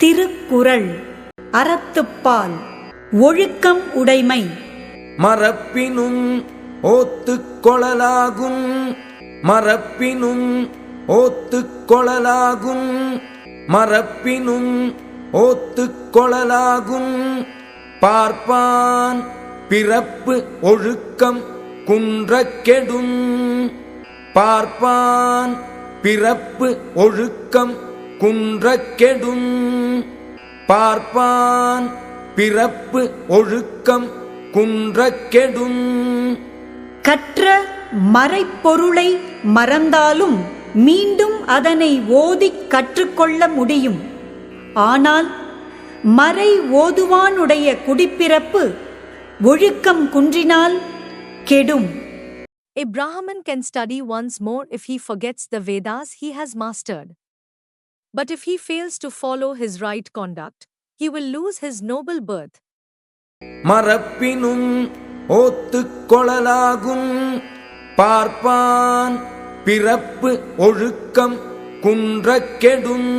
திருக்குறள் அறத்துப்பால் ஒழுக்கம் உடைமை. மறப்பினும் ஓத்துக் கொளலாகும், மறப்பினும் ஓத்துக் கொளலாகும், மறப்பினும் ஓத்துக் கொளலாகும். பார்ப்பான் பிறப்பு ஒழுக்கம் குன்றக் கெடும், பார்ப்பான் பிறப்பு ஒழுக்கம் குன்றக் கெடும், பார்ப்பான் பிறப்பு ஒழுக்கம் குன்றக் கெடும். கற்ற மறைப்பொருளை மறந்தாலும் மீண்டும் அதனை ஓதிக் கற்றுக்கொள்ள முடியும். ஆனால் மறை ஓதுவானுடைய குடிப்பிறப்பு ஒழுக்கம் குன்றினால் கெடும். A Brahmin can study once more if he forgets the Vedas he has mastered. But if he fails to follow his right conduct, he will lose his noble birth. மறப்பினும் ஓத்துக் கொளலாகும், பார்ப்பான் பிறப்பு ஒழுக்கம் குன்றக் கெடும்.